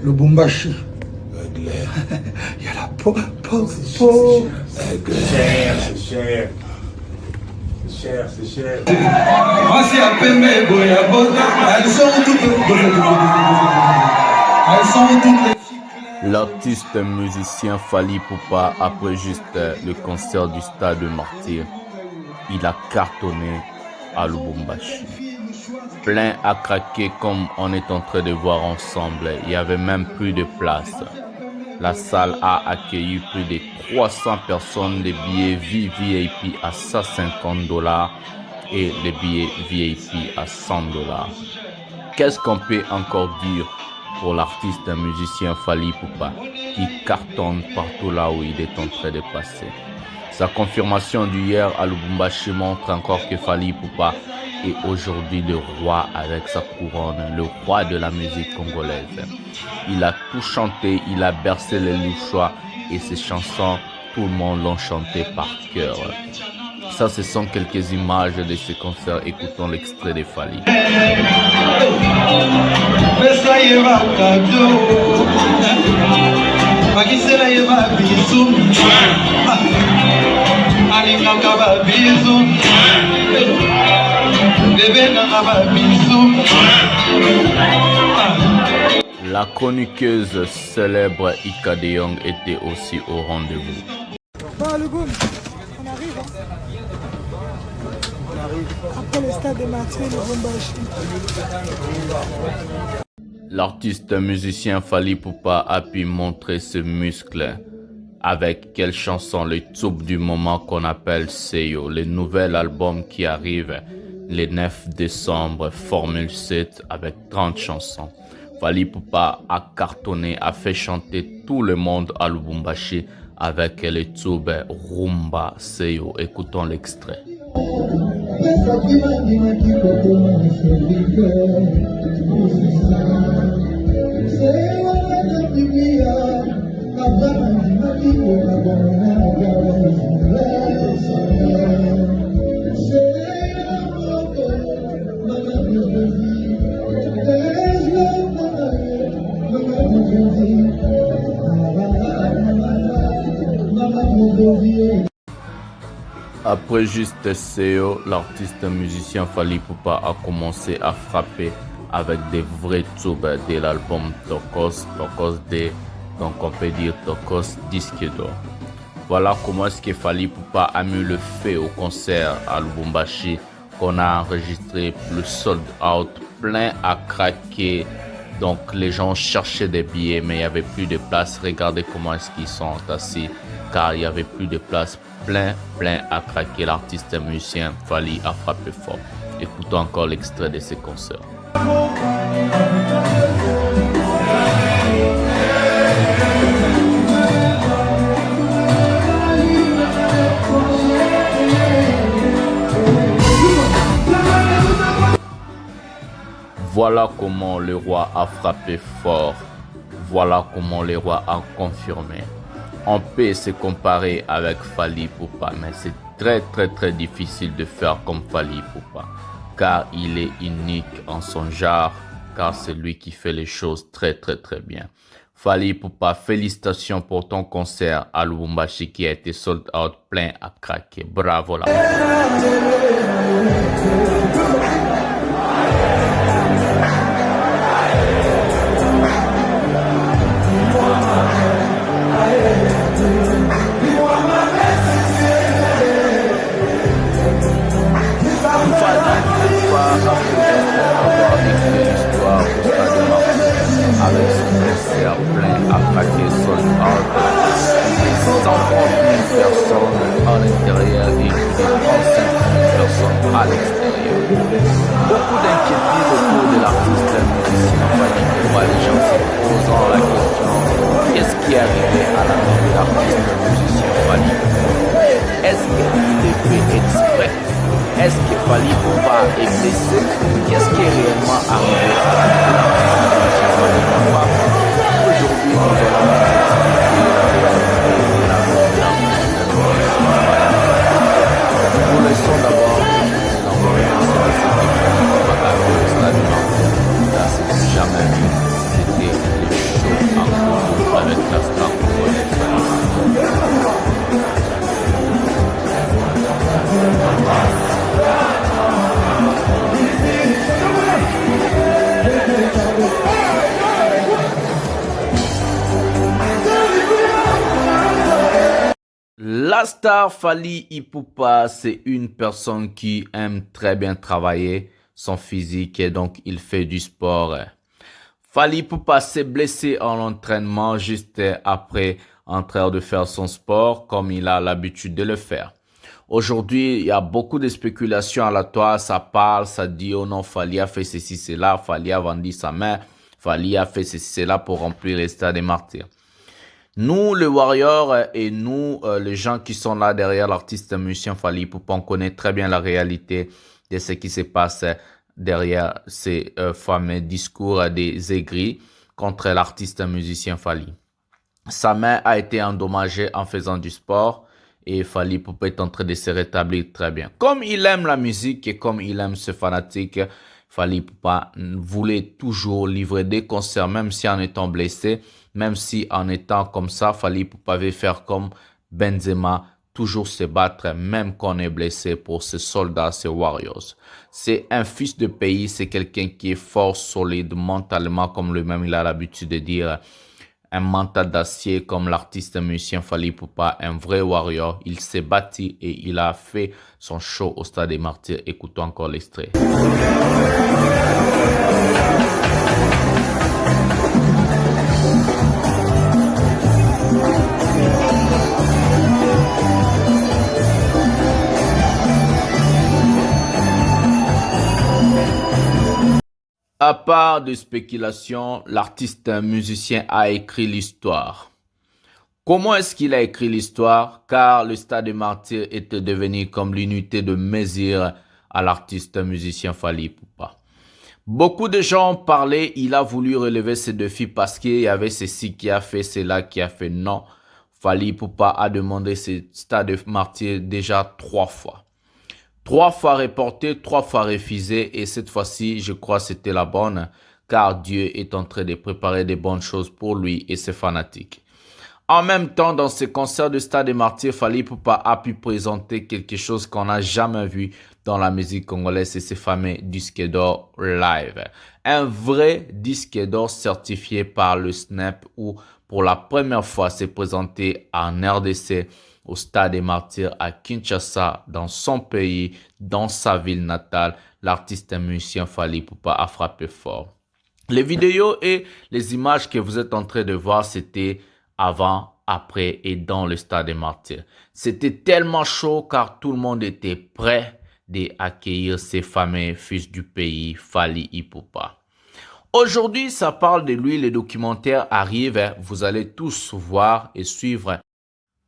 Lubumbashi. Il y a la po. C'est cher. C'est cher. Voici à peine mes boyas. Elles sont toutes les... L'artiste musicien Fally Ipupa, après juste le concert du Stade Martyr, il a cartonné à Lubumbashi. Plein à craquer comme on est en train de voir ensemble. Il n'y avait même plus de place. La salle a accueilli plus de 300 personnes, les billets VIP à $150 et les billets VIP à $100. Qu'est-ce qu'on peut encore dire pour l'artiste musicien Fally Ipupa qui cartonne partout là où il est en train de passer? Sa confirmation d'hier à Lubumbashi montre encore que Fally Ipupa est aujourd'hui le roi avec sa couronne, le roi de la musique congolaise. Il a tout chanté, il a bercé les Louchois et ses chansons, tout le monde l'ont chanté par cœur. Ça, ce sont quelques images de ces concerts. Écoutons l'extrait de Fally. La chroniqueuse célèbre Ika De Jong était aussi au rendez-vous. On arrive. Après le stade de Martyr, Lubumbashi. L'artiste musicien Fally Ipupa a pu montrer ses muscles avec quelle chanson, le tube du moment qu'on appelle Seyo, le nouvel album qui arrive le 9 décembre, Formule 7 avec 30 chansons. Fally Ipupa a cartonné, a fait chanter tout le monde à Lubumbashi avec le tube Rumba Seyo. Écoutons l'extrait. Après juste SEO, l'artiste musicien Fally Ipupa a commencé à frapper avec des vrais tubes de l'album Tokos D, donc on peut dire Tokos disque d'or. Voilà comment est-ce que Fally Ipupa a mis le feu au concert à Lubumbashi qu'on a enregistré, le sold out, plein à craquer. Donc les gens cherchaient des billets mais il n'y avait plus de place. Regardez comment est-ce qu'ils sont assis car il n'y avait plus de place. Plein à craquer. L'artiste musicien Fally a frappé fort. Écoutons encore l'extrait de ces concerts. Voilà comment le roi a frappé fort. Voilà comment le roi a confirmé. On peut se comparer avec Fally Ipupa, mais c'est très difficile de faire comme Fally Ipupa, car il est unique en son genre, car c'est lui qui fait les choses très bien. Fally Ipupa, félicitations pour ton concert à Lubumbashi qui a été sold out, plein à craquer. Bravo là. Avec son concert plein à craquer sold out, 130 000 personnes à l'intérieur et plus de 35 000 personnes à l'extérieur. Beaucoup d'inquiétudes autour de l'artiste musicien Fally Ipupa. Les gens se posant la question, qu'est-ce qui est arrivé à la vie de l'artiste musicien Fally Ipupa? Est-ce qu'il est fait exprès? Est-ce que Fally Ipupa est blessé? Qu'est-ce qui est réellement arrivé à la vie de l'artiste musicien Fally Ipupa? Aujourd'hui, nous allons vous expliquer la réalité de la vie de l'artiste musicien Fally Ipupa. Nous laissons d'abord l'envoyer un message de Fally Ipupa à le stade du Martyr. Là, c'est jamais vu. C'était le show. La star Fally Ipupa, c'est une personne qui aime très bien travailler son physique et donc il fait du sport. Fally Ipupa s'est blessé en entraînement juste après en train de faire son sport comme il a l'habitude de le faire. Aujourd'hui, il y a beaucoup de spéculations aléatoires, ça parle, ça dit oh non, Fally a fait ceci, cela, Fally a vendu sa main, Fally a fait ceci, cela pour remplir les stades des martyrs. Nous, les Warriors et nous, les gens qui sont là derrière l'artiste musicien Fally Ipupa, on connaît très bien la réalité de ce qui se passe derrière ces fameux discours des aigris contre l'artiste musicien Fally. Sa main a été endommagée en faisant du sport et Fally Ipupa est en train de se rétablir très bien. Comme il aime la musique et comme il aime ce fanatique, Fally Ipupa voulait toujours livrer des concerts, même si en étant blessé, même si en étant comme ça, Fally Ipupa veut faire comme Benzema, toujours se battre, même quand on est blessé pour ses soldats, ses warriors. C'est un fils de pays, c'est quelqu'un qui est fort, solide, mentalement, comme lui-même il a l'habitude de dire. Un mental d'acier comme l'artiste musicien Fally Ipupa, un vrai warrior. Il s'est battu et il a fait son show au Stade des Martyrs. Écoutons encore l'extrait. À part de spéculation, l'artiste musicien a écrit l'histoire. Comment est-ce qu'il a écrit l'histoire? Car le Stade des Martyrs était devenu comme l'unité de mesure à l'artiste musicien Fally Ipupa. Beaucoup de gens ont parlé, il a voulu relever ce défi parce qu'il y avait ceci qui a fait, cela qui a fait. Non, Fally Ipupa a demandé ce Stade des Martyrs déjà 3 fois. 3 fois reporté, 3 fois refusé et cette fois-ci, je crois que c'était la bonne car Dieu est en train de préparer des bonnes choses pour lui et ses fanatiques. En même temps, dans ce concert de Stade des Martyrs, Fally Ipupa a pu présenter quelque chose qu'on n'a jamais vu dans la musique congolaise, c'est ce fameux disque d'or live. Un vrai disque d'or certifié par le SNEP où pour la première fois s'est présenté en RDC au Stade des Martyrs à Kinshasa, dans son pays, dans sa ville natale. L'artiste musicien Fally Ipupa a frappé fort. Les vidéos et les images que vous êtes en train de voir, c'était avant, après et dans le Stade des Martyrs. C'était tellement chaud car tout le monde était prêt d'accueillir ces fameux fils du pays, Fally Ipupa. Aujourd'hui, ça parle de lui, le documentaire arrive, vous allez tous voir et suivre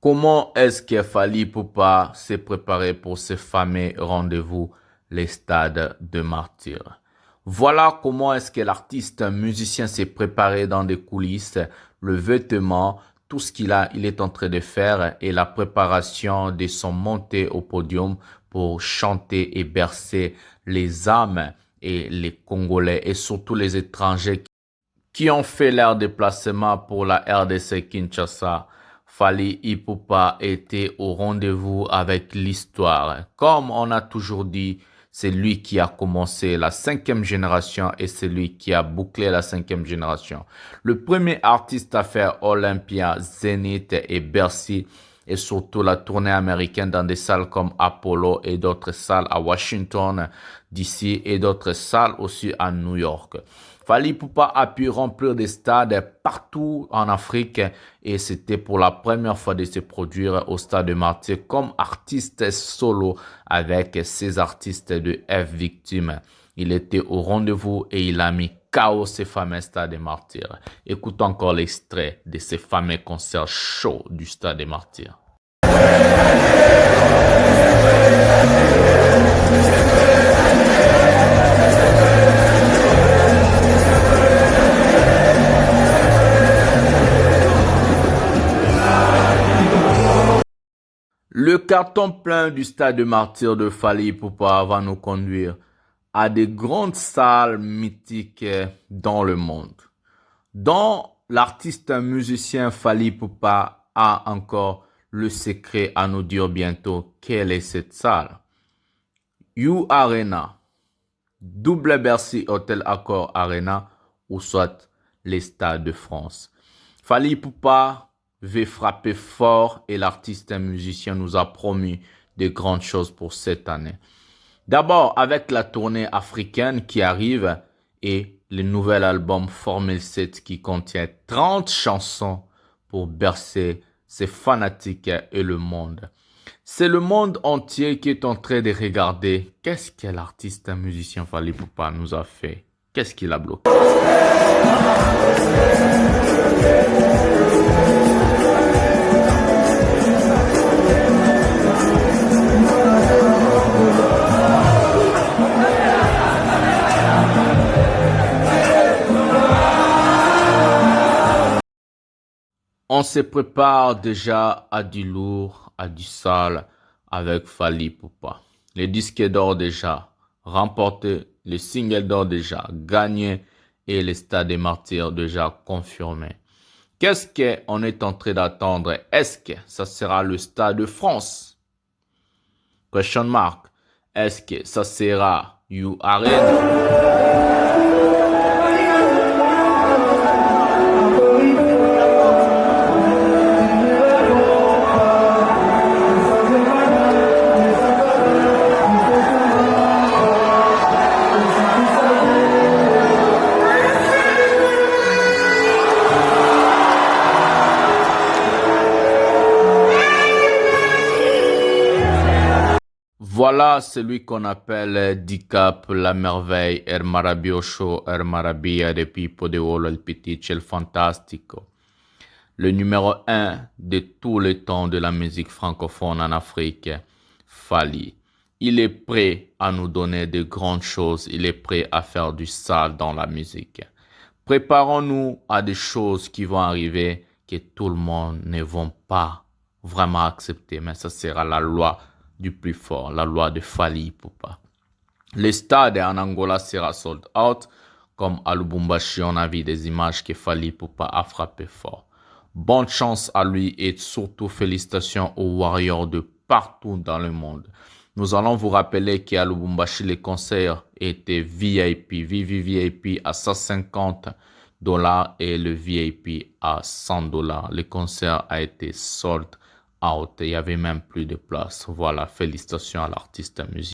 comment est-ce que Fally Ipupa s'est préparé pour ce fameux rendez-vous, les Stades de Martyrs. Voilà comment est-ce que l'artiste musicien s'est préparé dans des coulisses, le vêtement, tout ce il est en train de faire et la préparation de son montée au podium pour chanter et bercer les âmes et les Congolais et surtout les étrangers qui ont fait leur déplacement pour la RDC Kinshasa. Fally Ipupa était au rendez-vous avec l'histoire. Comme on a toujours dit, c'est lui qui a commencé la 5e génération et c'est lui qui a bouclé la 5e génération. Le premier artiste à faire Olympia, Zénith et Bercy et surtout la tournée américaine dans des salles comme Apollo et d'autres salles à Washington, DC et d'autres salles aussi à New York. Fally Ipupa a pu remplir des stades partout en Afrique et c'était pour la première fois de se produire au Stade de Martyrs comme artiste solo avec ses artistes de F Victime. Il était au rendez-vous et il a mis KO ces fameux Stades des Martyrs. Écoutons encore l'extrait de ces fameux concerts chauds du Stade des Martyrs. Le carton plein du Stade de Martyrs de Fally Ipupa va nous conduire à des grandes salles mythiques dans le monde, dont l'artiste musicien Fally Ipupa a encore le secret à nous dire bientôt quelle est cette salle. U Arena, Double Bercy Hotel Accor Arena ou soit les Stades de France. Fally Ipupa veut frapper fort et l'artiste et musicien nous a promis de grandes choses pour cette année. D'abord, avec la tournée africaine qui arrive et le nouvel album Formule 7 qui contient 30 chansons pour bercer ses fanatiques et le monde. C'est le monde entier qui est en train de regarder qu'est-ce que l'artiste et musicien Fally Ipupa nous a fait. Qu'est-ce qu'il a bloqué? On se prépare déjà à du lourd, à du sale avec Fally Ipupa. Les disques d'or déjà remportés, les singles d'or déjà gagnés et les stades des martyrs déjà confirmés. Qu'est-ce qu'on est en train d'attendre? Est-ce que ça sera le Stade de France? Question mark. Est-ce que ça sera You Arena? Voilà celui qu'on appelle Dicap, la merveille, El Maravilloso, El Maravilla de Pippo de Olo, El Piticcio, El Fantastico. Le numéro 1 de tous les temps de la musique francophone en Afrique, Fally. Il est prêt à nous donner de grandes choses, il est prêt à faire du sale dans la musique. Préparons-nous à des choses qui vont arriver que tout le monde ne va pas vraiment accepter, mais ça sera la loi du plus fort, la loi de Fally Ipupa. Le stade en Angola sera sold out, comme à Lubumbashi, on a vu des images que Fally Ipupa a frappé fort. Bonne chance à lui et surtout félicitations aux Warriors de partout dans le monde. Nous allons vous rappeler qu'à Lubumbashi, les concerts étaient VIP, VIP à 150 $ et le VIP à 100 $. Le concert a été sold out. Il y avait même plus de place. Voilà, félicitations à l'artiste musical.